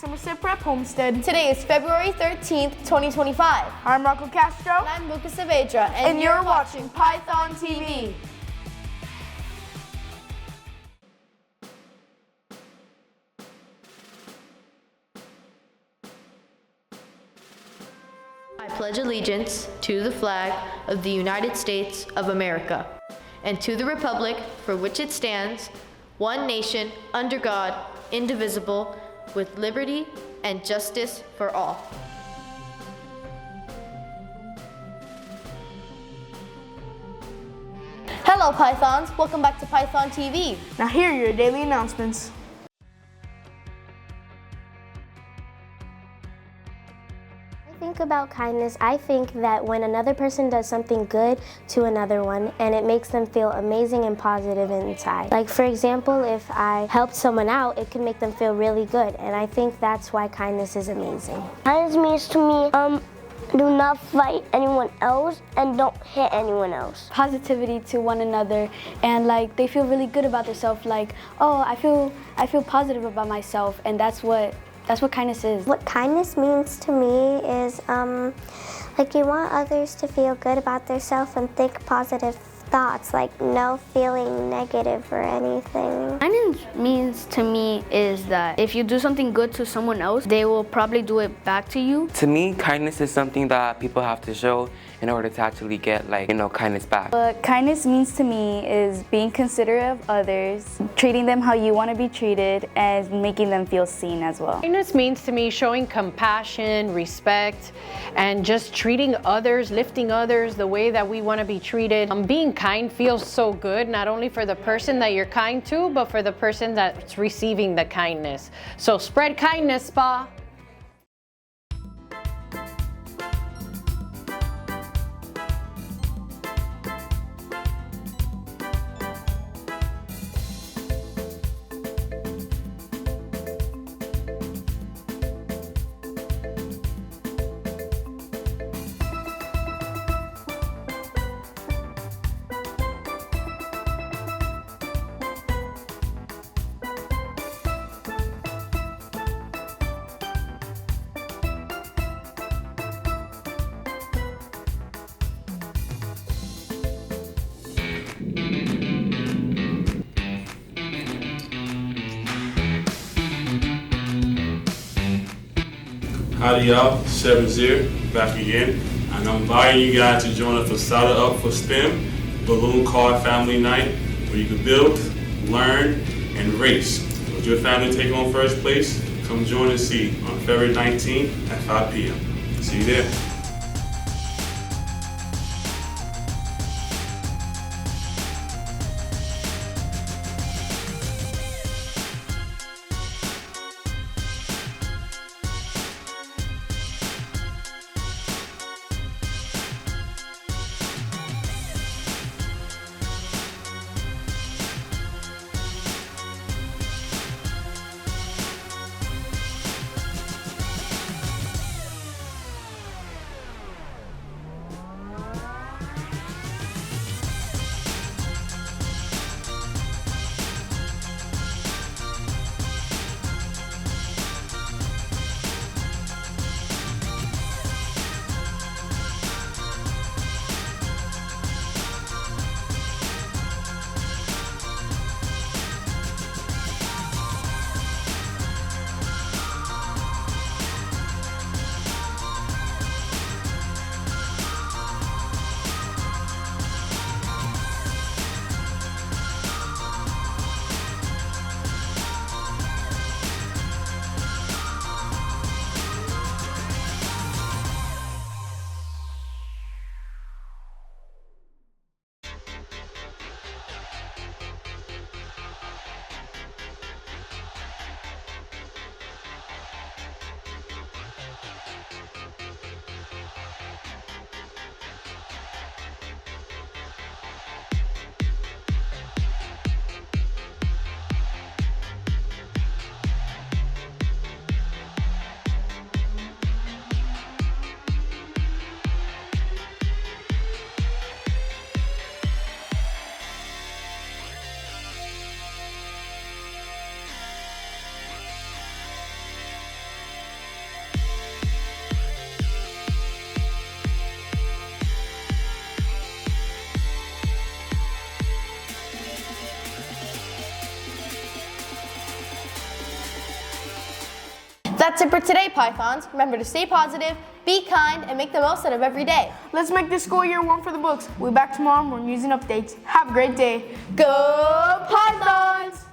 Somerset Prep Homestead. Today is February 13th, 2025. I'm Rocco Castro. And I'm Lucas Saavedra. And you're watching Python TV. I pledge allegiance to the flag of the United States of America and to the republic for which it stands, one nation, under God, indivisible, with liberty and justice for all. Hello Pythons, welcome back to Python TV. Now here are your daily announcements. Think about kindness. I think that when another person does something good to another one and it makes them feel amazing and positive inside. Like for example, if I helped someone out, it can make them feel really good, and I think that's why kindness is amazing. Kindness means to me, do not fight anyone else and don't hit anyone else. Positivity to one another, and like they feel really good about themselves, like, oh, I feel positive about myself, and that's what kindness is. What kindness means to me is like you want others to feel good about themselves and think positive thoughts, like no feeling negative or anything. Kindness means to me is that if you do something good to someone else, they will probably do it back to you. To me, kindness is something that people have to show in order to actually get, kindness back. What kindness means to me is being considerate of others, treating them how you want to be treated, and making them feel seen as well. Kindness means to me showing compassion, respect, and just treating others, lifting others the way that we want to be treated. Being kind feels so good, not only for the person that you're kind to, but for the person that's receiving the kindness. So spread kindness, Spa. Howdy y'all, 7-0, back again. And I'm inviting you guys to join us for Starter Up for STEM, Balloon Car Family Night, where you can build, learn, and race. With your family taking on first place, come join and see on February 19th at 5 p.m. See you there. That's it for today, Pythons. Remember to stay positive, be kind, and make the most out of every day. Let's make this school year one for the books. We'll be back tomorrow with more news and updates. Have a great day. Go Pythons!